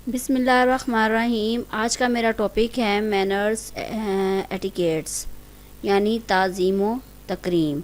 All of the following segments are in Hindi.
बिस्मिल्लाहिर्रहमानिर्रहीम। आज का मेरा टॉपिक है मैनर्स एटिकेट्स यानी ताज़ीम व तकरीम।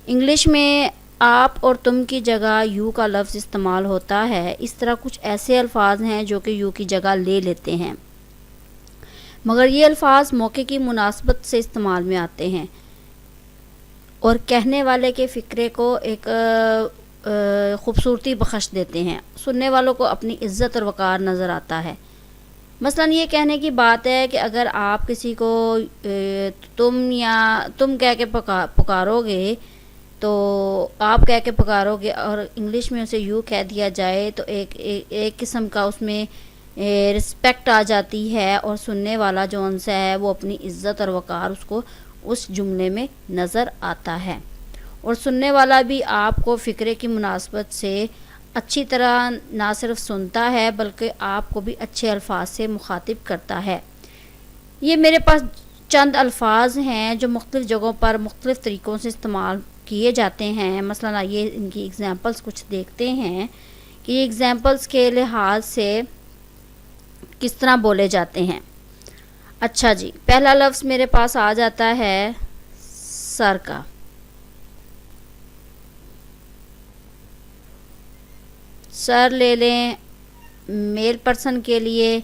इंग्लिश में आप और तुम की जगह यू का लफ्ज़ इस्तेमाल होता है। इस तरह कुछ ऐसे अल्फाज हैं जो कि यू की जगह ले लेते हैं, मगर ये अल्फाज मौके की मुनासबत से इस्तेमाल में आते हैं और कहने वाले के फ़िक्रे को एक ख़ूबसूरती बख्श देते हैं। सुनने वालों को अपनी इज़्ज़त और वक़ार नज़र आता है। मसलन ये कहने की बात है कि अगर आप किसी को तुम कह के पुकारोगे, तो आप कह के पुकारोगे और इंग्लिश में उसे यू कह दिया जाए तो एक किस्म का उसमें रिस्पेक्ट आ जाती है और सुनने वाला जो उनसे है वो अपनी इज़्ज़त और वक़ार उसको उस जुमले में नज़र आता है और सुनने वाला भी आपको फ़िक्रे की मुनासबत से अच्छी तरह ना सिर्फ सुनता है बल्कि आपको भी अच्छे अल्फाज से मुखातिब करता है। ये मेरे पास चंद अल्फाज हैं जो मुख्तलिफ़ जगहों पर मुख्तलिफ़ तरीक़ों से इस्तेमाल किए जाते हैं। मसलन आइए इनकी एग्ज़ाम्पल्स कुछ देखते हैं कि ये एग्ज़ाम्पल्स के लिहाज से किस तरह बोले जाते हैं। अच्छा जी, पहला लफ्ज़ मेरे पास आ जाता है सर का। सर ले लें मेल पर्सन के लिए,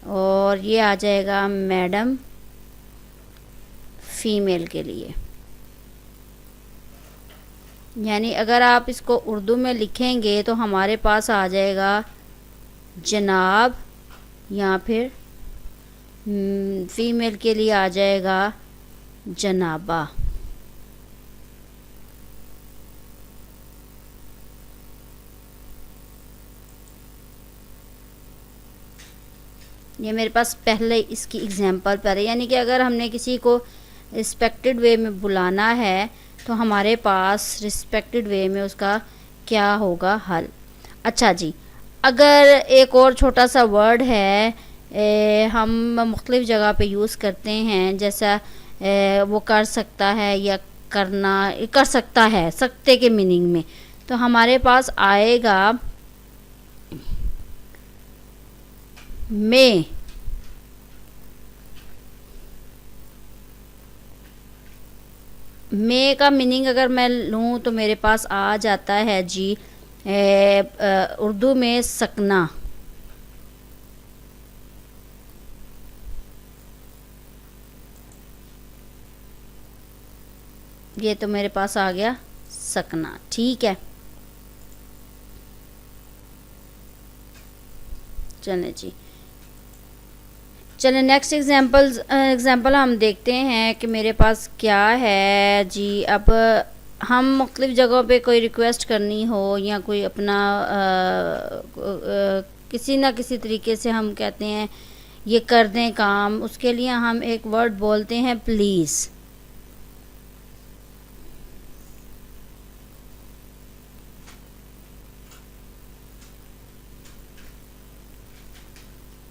और ये आ जाएगा मैडम फीमेल के लिए। यानी अगर आप इसको उर्दू में लिखेंगे तो हमारे पास आ जाएगा जनाब, या फिर फीमेल के लिए आ जाएगा जनाबा। ये मेरे पास पहले इसकी एग्ज़ाम्पल पर है। यानी कि अगर हमने किसी को रिस्पेक्टेड वे में बुलाना है तो हमारे पास रिस्पेक्टेड वे में उसका क्या होगा हल। अच्छा जी, अगर एक और छोटा सा वर्ड है हम मुख्तलिफ़ जगह पे यूज़ करते हैं, जैसा वो कर सकता है या करना कर सकता है, सकते के मीनिंग में, तो हमारे पास आएगा मे। मे का मीनिंग अगर मैं लूँ तो मेरे पास आ जाता है जी उर्दू में सकना। ये तो मेरे पास आ गया सकना, ठीक है। चलें जी, चलें नेक्स्ट एग्ज़ाम्पल हम देखते हैं कि मेरे पास क्या है जी। अब हम मुख्तलिफ़ जगहों पे कोई रिक्वेस्ट करनी हो या कोई अपना किसी ना किसी तरीके से हम कहते हैं ये कर दें काम, उसके लिए हम एक वर्ड बोलते हैं प्लीज़।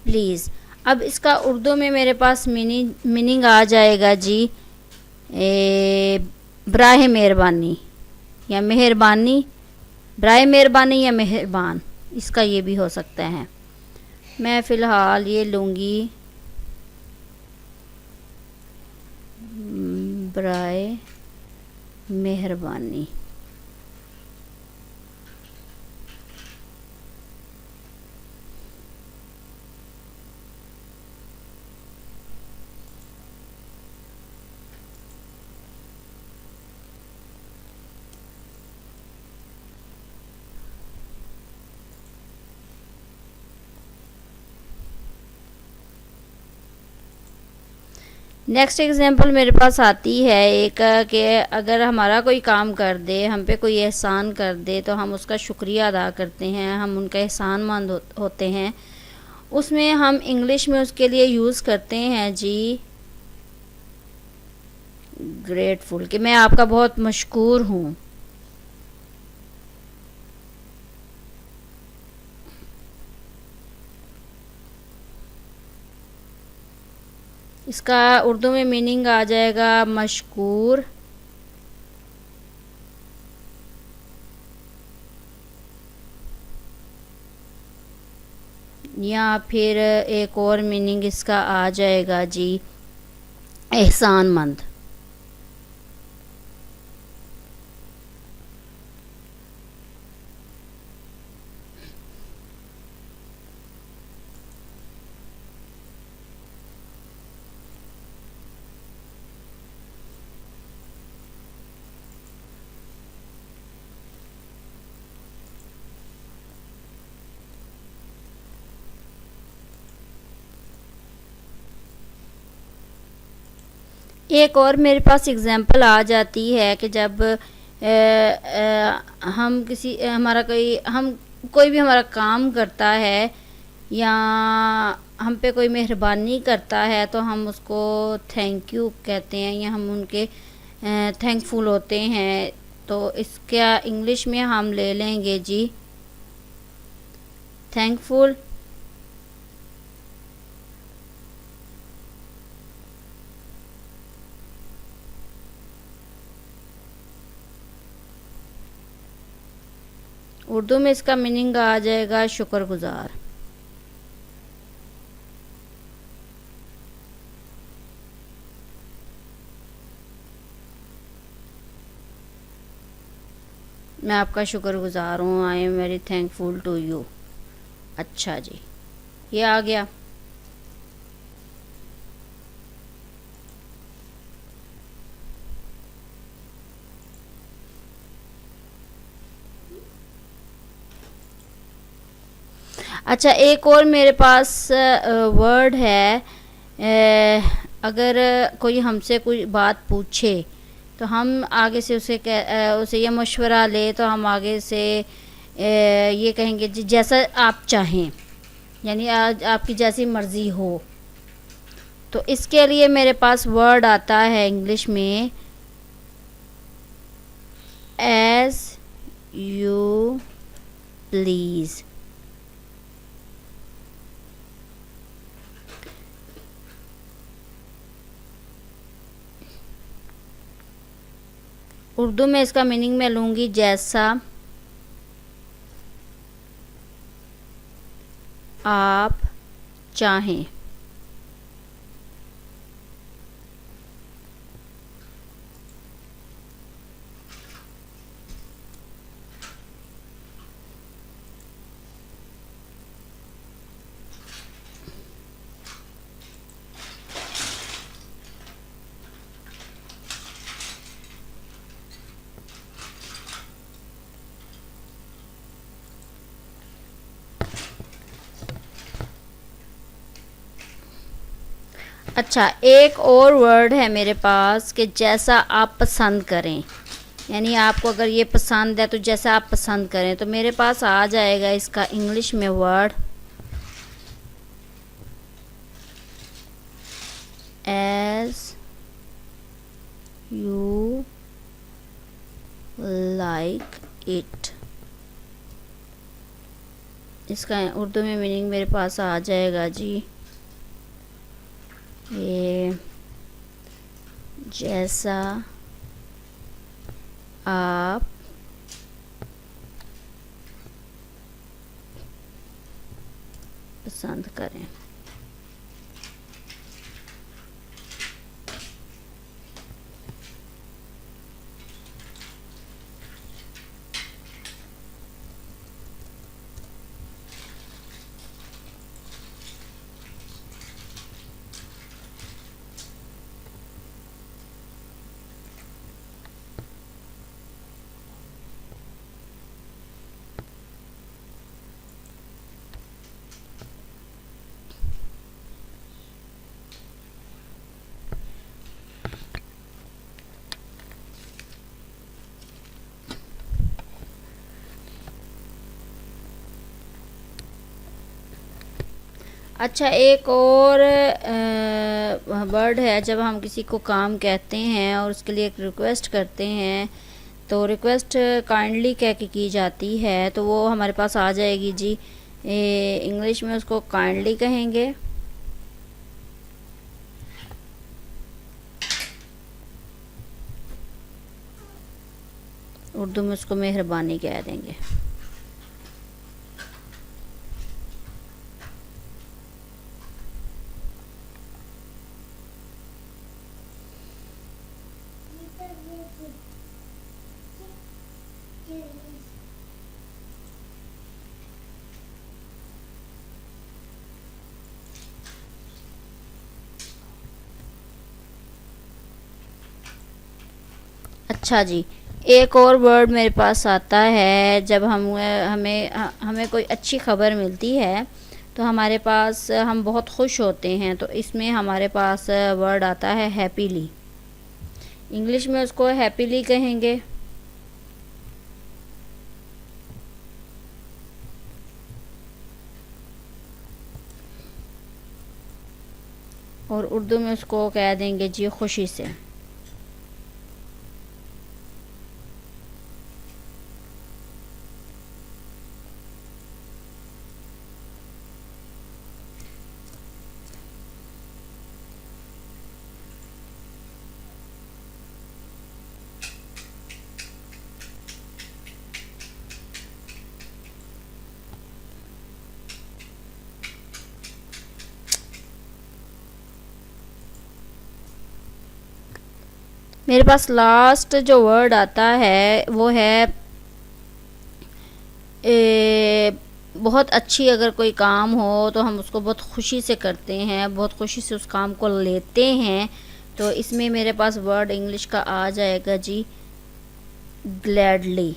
प्लीज़। अब इसका उर्दू में मेरे पास मीनिंग आ जाएगा जी बराए मेहरबानी या मेहरबानी, बराए मेहरबानी या मेहरबान, इसका ये भी हो सकता है। मैं फ़िलहाल ये लूँगी बराए मेहरबानी। नेक्स्ट एग्जांपल मेरे पास आती है एक कि अगर हमारा कोई काम कर दे, हम पे कोई एहसान कर दे तो हम उसका शुक्रिया अदा करते हैं, हम उनका एहसानमंद होते हैं। उसमें हम इंग्लिश में उसके लिए यूज़ करते हैं जी ग्रेटफुल, कि मैं आपका बहुत मशकूर हूँ। इसका उर्दू में मीनिंग आ जाएगा मशकूर या फिर एक और मीनिंग इसका आ जाएगा जी एहसानमंद। एक और मेरे पास एग्जांपल आ जाती है कि जब हम किसी हमारा कोई भी हमारा काम करता है या हम पे कोई मेहरबानी करता है तो हम उसको थैंक यू कहते हैं या हम उनके थैंकफुल होते हैं। तो इसका इंग्लिश में हम ले लेंगे जी थैंकफुल। उर्दू में इसका मीनिंग आ जाएगा शुक्रगुजार। मैं आपका शुक्रगुजार हूँ, I am very thankful to you. अच्छा जी, ये आ गया। अच्छा, एक और मेरे पास वर्ड है। अगर कोई हमसे कोई बात पूछे तो हम आगे से उसे ये मशवरा ले तो हम आगे से ये कहेंगे जी जैसा आप चाहें, यानी आज आपकी जैसी मर्ज़ी हो। तो इसके लिए मेरे पास वर्ड आता है इंग्लिश में एज यू प्लीज़। उर्दू में इसका मीनिंग मैं लूँगी जैसा आप चाहें। अच्छा, एक और वर्ड है मेरे पास कि जैसा आप पसंद करें, यानी आपको अगर ये पसंद है तो जैसा आप पसंद करें। तो मेरे पास आ जाएगा इसका इंग्लिश में word as you like it. इसका उर्दू में मीनिंग मेरे पास आ जाएगा जी ये जैसा आप पसंद करें। अच्छा, एक और वर्ड है जब हम किसी को काम कहते हैं और उसके लिए एक रिक्वेस्ट करते हैं तो रिक्वेस्ट काइंडली कह के की जाती है, तो वो हमारे पास आ जाएगी जी इंग्लिश में उसको काइंडली कहेंगे। उर्दू में उसको मेहरबानी कह देंगे। अच्छा जी, एक और वर्ड मेरे पास आता है जब हमें कोई अच्छी खबर मिलती है तो हमारे पास हम बहुत खुश होते हैं, तो इसमें हमारे पास वर्ड आता है हैप्पीली। इंग्लिश में उसको हैप्पीली कहेंगे। और उर्दू में उसको कह देंगे जी खुशी से। मेरे पास लास्ट जो वर्ड आता है वो है बहुत अच्छी। अगर कोई काम हो तो हम उसको बहुत खुशी से करते हैं, बहुत खुशी से उस काम को लेते हैं। तो इसमें मेरे पास वर्ड इंग्लिश का आ जाएगा जी ग्लैडली।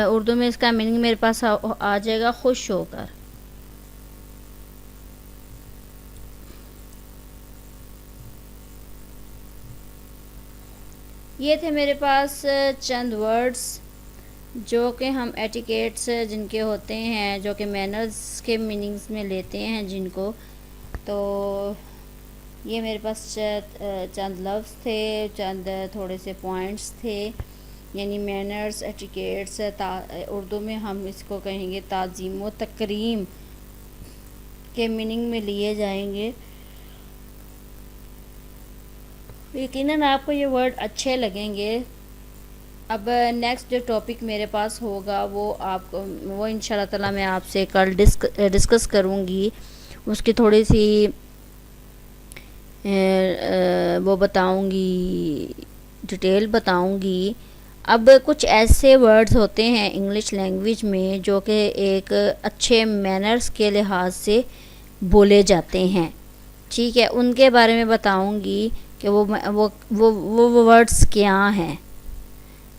उर्दू में इसका मीनिंग मेरे पास आ जाएगा खुश होकर। ये थे मेरे पास चंद वर्ड्स जो कि हम एटिकेट्स जिनके होते हैं, जो कि मैनर्स के मीनिंग्स में लेते हैं जिनको। तो ये मेरे पास चंद लफ्ज़ थे, चंद थोड़े से पॉइंट्स थे, यानी मैनर्स, एटिकेट्स। उर्दू में हम इसको कहेंगे ताज़ीम व तकरीम के मीनिंग में लिए जाएंगे। यकीनन आपको ये वर्ड अच्छे लगेंगे। अब नेक्स्ट जो टॉपिक मेरे पास होगा वो इंशाल्लाह ताला मैं आपसे कल डिस्कस करूँगी। उसकी थोड़ी सी वो बताऊँगी, डिटेल बताऊँगी। अब कुछ ऐसे वर्ड्स होते हैं इंग्लिश लैंग्वेज में जो कि एक अच्छे मैनर्स के लिहाज से बोले जाते हैं, ठीक है। उनके बारे में बताऊँगी कि वो वर्ड्स क्या हैं।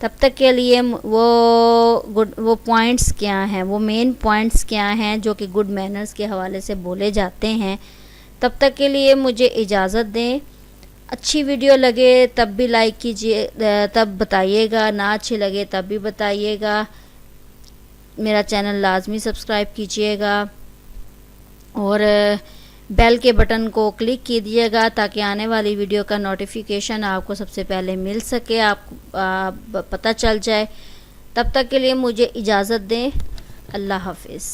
तब तक के लिए वो पॉइंट्स क्या हैं, वो मेन पॉइंट्स क्या हैं जो कि गुड मैनर्स के हवाले से बोले जाते हैं। तब तक के लिए मुझे इजाज़त दें। अच्छी वीडियो लगे तब भी लाइक कीजिए, तब बताइएगा, ना अच्छी लगे तब भी बताइएगा। मेरा चैनल लाजमी सब्सक्राइब कीजिएगा और बेल के बटन को क्लिक कीजिएगा ताकि आने वाली वीडियो का नोटिफिकेशन आपको सबसे पहले मिल सके, पता चल जाए। तब तक के लिए मुझे इजाज़त दें। अल्लाह हाफिज़।